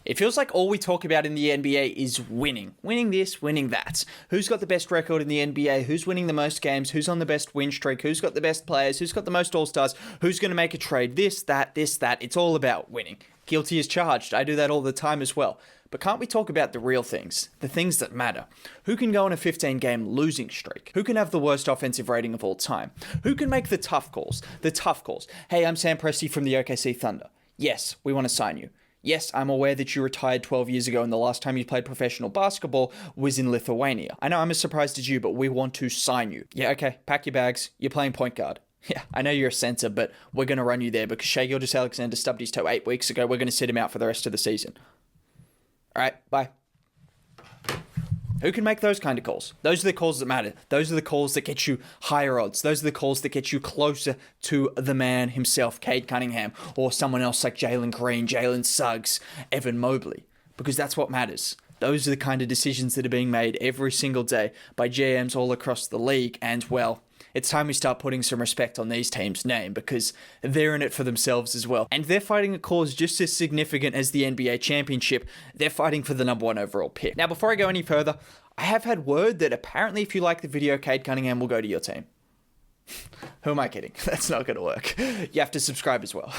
It feels like all we talk about in the NBA is winning. Winning this, winning that. Who's got the best record in the NBA? Who's winning the most games? Who's on the best win streak? Who's got the best players? Who's got the most all-stars? Who's going to make a trade? This, that. It's all about winning. Guilty as charged. I do that all the time as well. But can't we talk about the real things? The things that matter. Who can go on a 15-game losing streak? Who can have the worst offensive rating of all time? Who can make the tough calls? The tough calls. Hey, I'm Sam Presti from the OKC Thunder. Yes, we want to sign you. Yes, I'm aware that you retired 12 years ago and the last time you played professional basketball was in Lithuania. I know I'm as surprised as you, but we want to sign you. Yeah, okay, pack your bags. You're playing point guard. Yeah, I know you're a center, but we're going to run you there because Shai Gilgeous-Alexander stubbed his toe 8 weeks ago. We're going to sit him out for the rest of the season. All right, bye. Who can make those kind of calls? Those are the calls that matter. Those are the calls that get you higher odds. Those are the calls that get you closer to the man himself, Cade Cunningham, or someone else like Jalen Green, Jalen Suggs, Evan Mobley, because that's what matters. Those are the kind of decisions that are being made every single day by GMs all across the league, and well, it's time we start putting some respect on these teams' name because they're in it for themselves as well. And they're fighting a cause just as significant as the NBA championship. They're fighting for the #1 overall pick. Now, before I go any further, I have had word that apparently if you like the video, Cade Cunningham will go to your team. Who am I kidding? That's not going to work. You have to subscribe as well.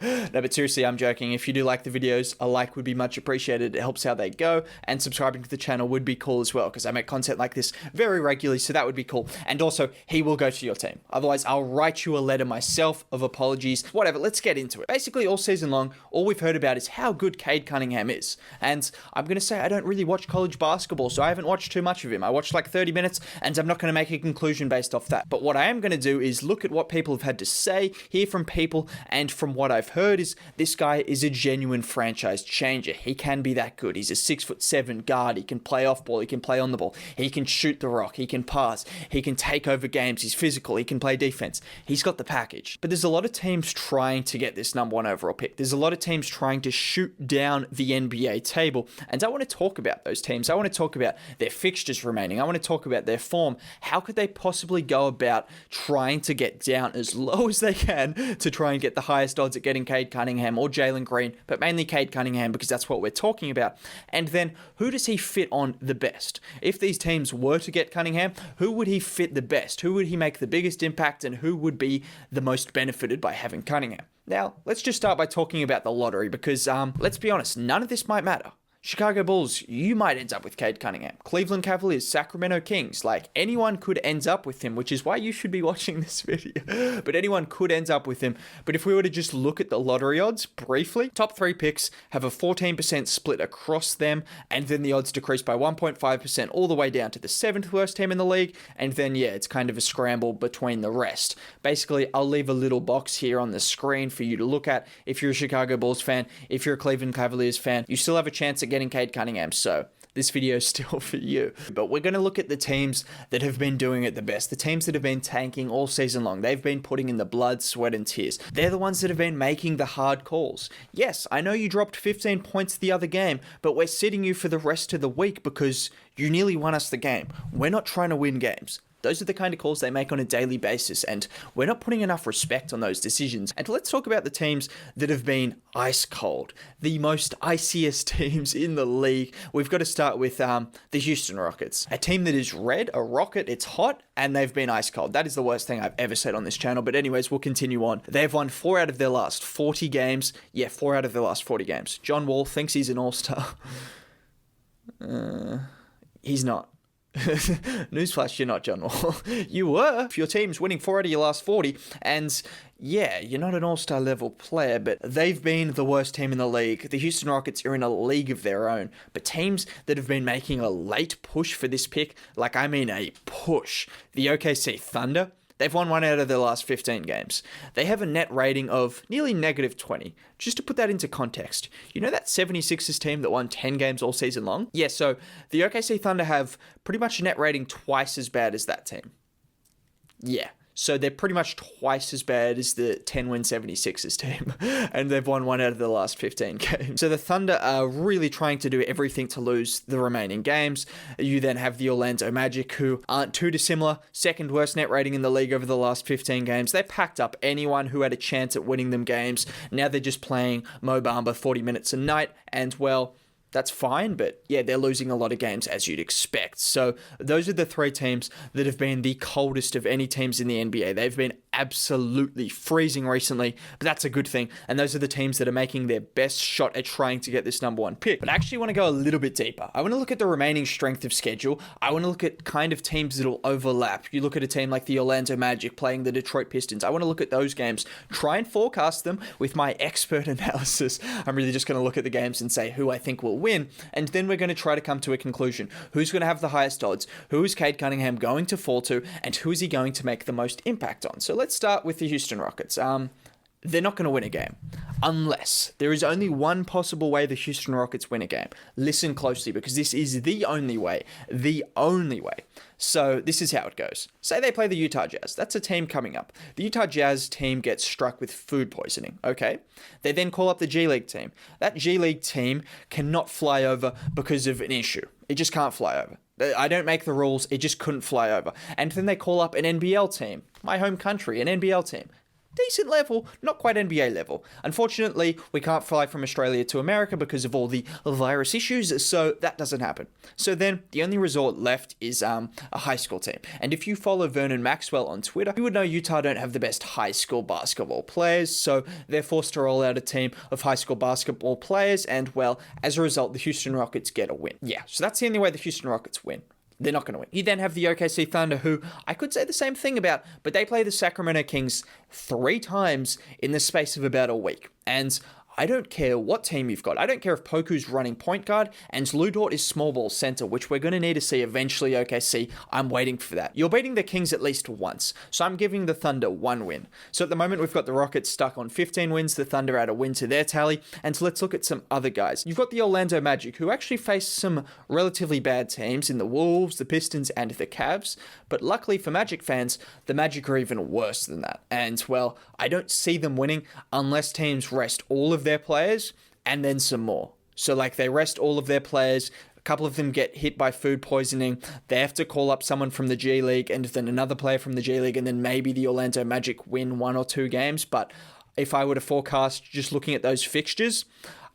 No, but seriously, I'm joking. If you do like the videos, a like would be much appreciated. It helps how they go. And subscribing to the channel would be cool as well because I make content like this very regularly, so that would be cool. And also, he will go to your team. Otherwise, I'll write you a letter myself of apologies. Whatever, let's get into it. Basically, all season long, all we've heard about is how good Cade Cunningham is. And I'm going to say I don't really watch college basketball, so I haven't watched too much of him. I watched like 30 minutes, and I'm not going to make a conclusion based off that. But what I am going to do is look at what people have had to say, hear from people, and from what I've heard is this guy is a genuine franchise changer. He can be that good. He's a 6'7" guard. He can play off ball. He can play on the ball. He can shoot the rock. He can pass. He can take over games. He's physical. He can play defense. He's got the package. But there's a lot of teams trying to get this #1 overall pick. There's a lot of teams trying to shoot down the NBA table. And I want to talk about those teams. I want to talk about their fixtures remaining. I want to talk about their form. How could they possibly go about trying to get down as low as they can to try and get the highest odds at getting Cade Cunningham or Jalen Green, but mainly Cade Cunningham because that's what we're talking about. And then who does he fit on the best? If these teams were to get Cunningham, who would he fit the best? Who would he make the biggest impact and who would be the most benefited by having Cunningham? Now, let's just start by talking about the lottery because, let's be honest, none of this might matter. Chicago Bulls, you might end up with Cade Cunningham. Cleveland Cavaliers, Sacramento Kings, like anyone could end up with him, which is why you should be watching this video. But anyone could end up with him. But if we were to just look at the lottery odds briefly, top 3 picks have a 14% split across them, and then the odds decrease by 1.5% all the way down to the 7th worst team in the league, and then yeah, it's kind of a scramble between the rest. Basically, I'll leave a little box here on the screen for you to look at. If you're a Chicago Bulls fan, if you're a Cleveland Cavaliers fan, you still have a chance at getting Cade Cunningham, so this video is still for you. But we're going to look at the teams that have been doing it the best, the teams that have been tanking all season long. They've been putting in the blood, sweat, and tears. They're the ones that have been making the hard calls. Yes, I know you dropped 15 points the other game, but we're sitting you for the rest of the week because you nearly won us the game. We're not trying to win games. Those are the kind of calls they make on a daily basis, and we're not putting enough respect on those decisions. And let's talk about the teams that have been ice cold, the most iciest teams in the league. We've got to start with the Houston Rockets, a team that is red, a rocket, it's hot, and they've been ice cold. That is the worst thing I've ever said on this channel, but anyways, we'll continue on. They've won 4 out of their last 40 games. Yeah, 4 out of their last 40 games. John Wall thinks he's an all-star. He's not. Newsflash, you're not John Wall. You were. If your team's winning 4 out of your last 40, and yeah, you're not an all-star level player, but they've been the worst team in the league. The Houston Rockets are in a league of their own, but teams that have been making a late push for this pick, like I mean a push, the OKC Thunder, they've won 1 out of their last 15 games. They have a net rating of nearly -20. Just to put that into context, you know that 76ers team that won 10 games all season long? Yeah, so the OKC Thunder have pretty much a net rating twice as bad as that team. Yeah. So they're pretty much twice as bad as the 10-win 76ers team. And they've won 1 out of the last 15 games. So the Thunder are really trying to do everything to lose the remaining games. You then have the Orlando Magic, who aren't too dissimilar. Second worst net rating in the league over the last 15 games. They packed up anyone who had a chance at winning them games. Now they're just playing Mo Bamba 40 minutes a night. And, well, that's fine, but yeah, they're losing a lot of games as you'd expect. So those are the 3 teams that have been the coldest of any teams in the NBA. They've been absolutely freezing recently, but that's a good thing. And those are the teams that are making their best shot at trying to get this number 1 pick. But I actually want to go a little bit deeper. I want to look at the remaining strength of schedule. I want to look at kind of teams that'll overlap. You look at a team like the Orlando Magic playing the Detroit Pistons. I want to look at those games, try and forecast them with my expert analysis. I'm really just going to look at the games and say who I think will win, and then we're going to try to come to a conclusion. Who's going to have the highest odds? Who is Cade Cunningham going to fall to? And who is he going to make the most impact on? So let's start with the Houston Rockets. They're not going to win a game unless there is only one possible way the Houston Rockets win a game. Listen closely, because this is the only way. The only way. So this is how it goes. Say they play the Utah Jazz. That's a team coming up. The Utah Jazz team gets struck with food poisoning, okay? They then call up the G League team. That G League team cannot fly over because of an issue. It just can't fly over. I don't make the rules. It just couldn't fly over. And then they call up an NBL team. My home country, an NBL team. Decent level, not quite NBA level. Unfortunately, we can't fly from Australia to America because of all the virus issues, so that doesn't happen. So then, the only resort left is a high school team. And if you follow Vernon Maxwell on Twitter, you would know Utah don't have the best high school basketball players, so they're forced to roll out a team of high school basketball players, and, well, as a result, the Houston Rockets get a win. Yeah, so that's the only way the Houston Rockets win. They're not going to win. You then have the OKC Thunder, who I could say the same thing about, but they play the Sacramento Kings 3 times in the space of about a week. And I don't care what team you've got. I don't care if Poku's running point guard and Lou Dort is small ball center, which we're going to need to see eventually. OKC, I'm waiting for that. You're beating the Kings at least once, so I'm giving the Thunder 1 win. So at the moment, we've got the Rockets stuck on 15 wins, the Thunder add a win to their tally, and so let's look at some other guys. You've got the Orlando Magic, who actually faced some relatively bad teams in the Wolves, the Pistons, and the Cavs, but luckily for Magic fans, the Magic are even worse than that. And, well, I don't see them winning unless teams rest all of their players and then some more. So, like, they rest all of their players, a couple of them get hit by food poisoning, they have to call up someone from the G League and then another player from the G League, and then maybe the Orlando Magic win 1 or 2 games. But if I were to forecast just looking at those fixtures,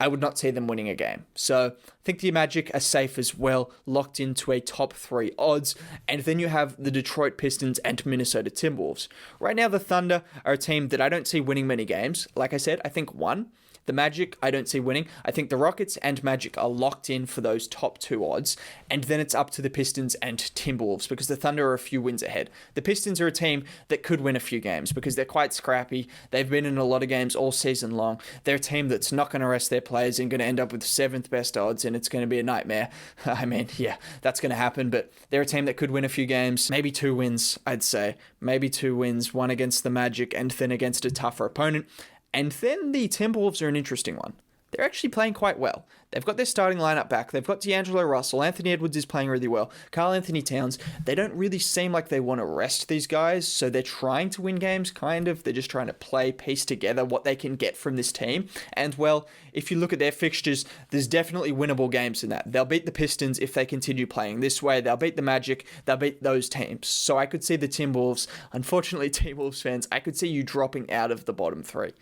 I would not see them winning a game. So I think the Magic are safe as well, locked into a top 3 odds. And then you have the Detroit Pistons and Minnesota Timberwolves. Right now, the Thunder are a team that I don't see winning many games. Like I said, I think 1. The Magic, I don't see winning. I think the Rockets and Magic are locked in for those top 2 odds. And then it's up to the Pistons and Timberwolves, because the Thunder are a few wins ahead. The Pistons are a team that could win a few games because they're quite scrappy. They've been in a lot of games all season long. They're a team that's not going to rest their players and going to end up with 7th best odds, and it's going to be a nightmare. I mean, yeah, that's going to happen, but they're a team that could win a few games. Maybe 2 wins, I'd say. Maybe 2 wins, 1 against the Magic and then against a tougher opponent. And then the Timberwolves are an interesting one. They're actually playing quite well. They've got their starting lineup back. They've got D'Angelo Russell. Anthony Edwards is playing really well. Karl Anthony Towns. They don't really seem like they want to rest these guys, so they're trying to win games, kind of. They're just trying to piece together what they can get from this team. And, well, if you look at their fixtures, there's definitely winnable games in that. They'll beat the Pistons if they continue playing this way. They'll beat the Magic. They'll beat those teams. So I could see the Timberwolves, unfortunately, Timberwolves fans, I could see you dropping out of the bottom 3.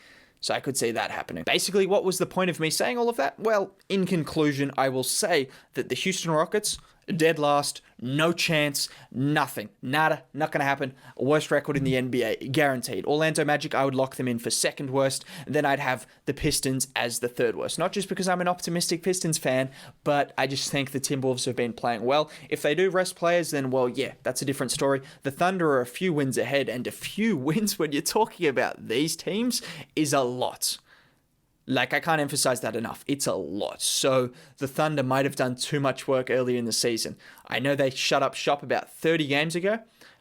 So I could see that happening. Basically, what was the point of me saying all of that? Well, in conclusion, I will say that the Houston Rockets, dead last, no chance, nothing, nada, not going to happen. Worst record in the NBA, guaranteed. Orlando Magic, I would lock them in for 2nd worst. Then I'd have the Pistons as the 3rd worst. Not just because I'm an optimistic Pistons fan, but I just think the Timberwolves have been playing well. If they do rest players, then, well, yeah, that's a different story. The Thunder are a few wins ahead, and a few wins when you're talking about these teams is a lot. Like, I can't emphasize that enough. It's a lot. So the Thunder might have done too much work earlier in the season. I know they shut up shop about 30 games ago,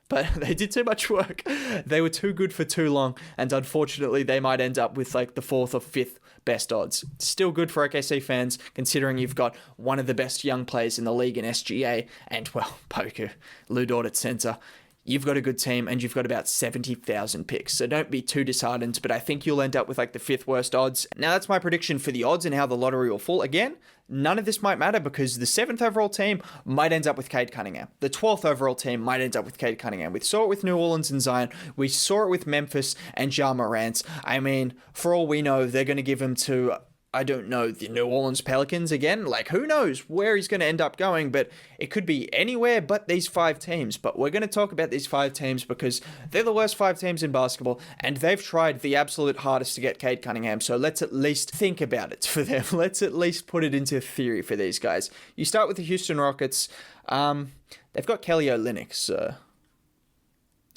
but they did too much work. They were too good for too long, and unfortunately, they might end up with like the 4th or 5th best odds. Still good for OKC fans, considering you've got one of the best young players in the league in SGA, and, well, Poku, Lou Dort at center. you've got a good team and you've got about 70,000 picks. So don't be too disheartened, but I think you'll end up with like the 5th worst odds. Now that's my prediction for the odds and how the lottery will fall. Again, none of this might matter because the 7th overall team might end up with Cade Cunningham. The 12th overall team might end up with Cade Cunningham. We saw it with New Orleans and Zion. We saw it with Memphis and Ja Morant. I mean, for all we know, they're going to give him to, I don't know, the New Orleans Pelicans again. Like, who knows where he's going to end up going, but it could be anywhere but these 5 teams. But we're going to talk about these 5 teams because they're the worst 5 teams in basketball, and they've tried the absolute hardest to get Cade Cunningham. So let's at least think about it for them. Let's at least put it into theory for these guys. You start with the Houston Rockets. They've got Kelly Olynyk, so...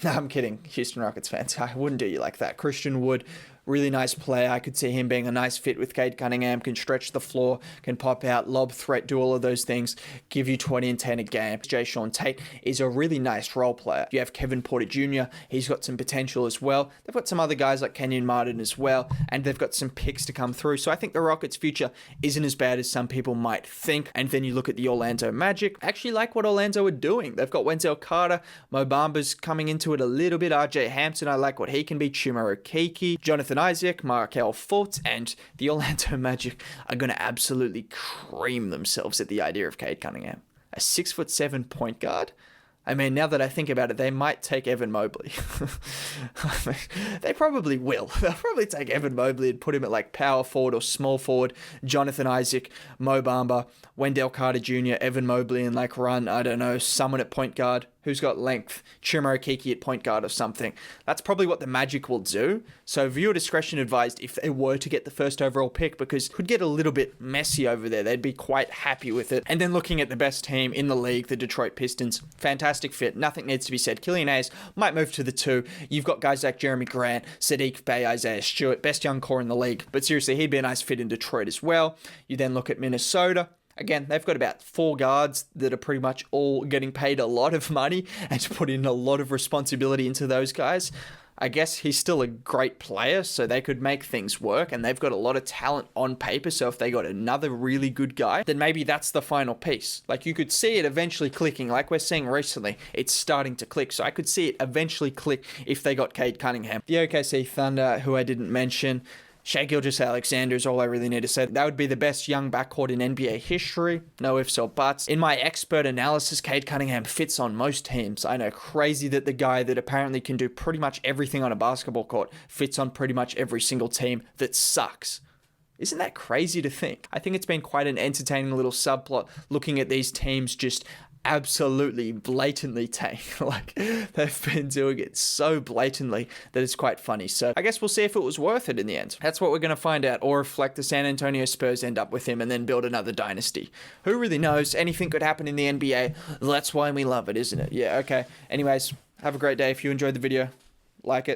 No, I'm kidding, Houston Rockets fans. I wouldn't do you like that. Christian Wood, really nice player. I could see him being a nice fit with Cade Cunningham, can stretch the floor, can pop out, lob threat, do all of those things, give you 20 and 10 a game. Jae'Sean Tate is a really nice role player. You have Kevin Porter Jr., he's got some potential as well. They've got some other guys like Kenyon Martin as well, and they've got some picks to come through. So I think the Rockets' future isn't as bad as some people might think. And then you look at the Orlando Magic. I actually like what Orlando are doing. They've got Wendell Carter, Mo Bamba's coming into it a little bit. RJ Hampton, I like what he can be. Chuma Okeke, Jonathan Isaac, Markel Fultz, and the Orlando Magic are going to absolutely cream themselves at the idea of Cade Cunningham. A 6'7" point guard? I mean, now that I think about it, they might take Evan Mobley. I mean, they probably will. They'll probably take Evan Mobley and put him at like power forward or small forward. Jonathan Isaac, Mo Bamba, Wendell Carter Jr., Evan Mobley, and like run, I don't know, someone at point guard who's got length, Chuma Okeke at point guard or something. That's probably what the Magic will do. So viewer discretion advised if they were to get the 1st overall pick, because it could get a little bit messy over there. They'd be quite happy with it. And then looking at the best team in the league, the Detroit Pistons, fantastic fit. Nothing needs to be said. Killian Hayes might move to the 2. You've got guys like Jeremy Grant, Sadiq Bey, Isaiah Stewart, best young core in the league. But seriously, he'd be a nice fit in Detroit as well. You then look at Minnesota. Again, they've got about 4 guards that are pretty much all getting paid a lot of money and to put in a lot of responsibility into those guys. I guess he's still a great player, so they could make things work, and they've got a lot of talent on paper, so if they got another really good guy, then maybe that's the final piece. Like, you could see it eventually clicking, like we're seeing recently. It's starting to click, so I could see it eventually click if they got Cade Cunningham. The OKC Thunder, who I didn't mention, Shai Gilgeous-Alexander is all I really need to say. That would be the best young backcourt in NBA history. No ifs or buts. In my expert analysis, Cade Cunningham fits on most teams. I know, crazy that the guy that apparently can do pretty much everything on a basketball court fits on pretty much every single team that sucks. Isn't that crazy to think? I think it's been quite an entertaining little subplot looking at these teams just absolutely blatantly tank. Like, they've been doing it so blatantly that it's quite funny. So I guess we'll see if it was worth it in the end. That's what we're going to find out, or if like the San Antonio Spurs end up with him and then build another dynasty. Who really knows? Anything could happen in the NBA. That's why we love it, isn't it? Yeah, okay. Anyways, have a great day. If you enjoyed the video, like it.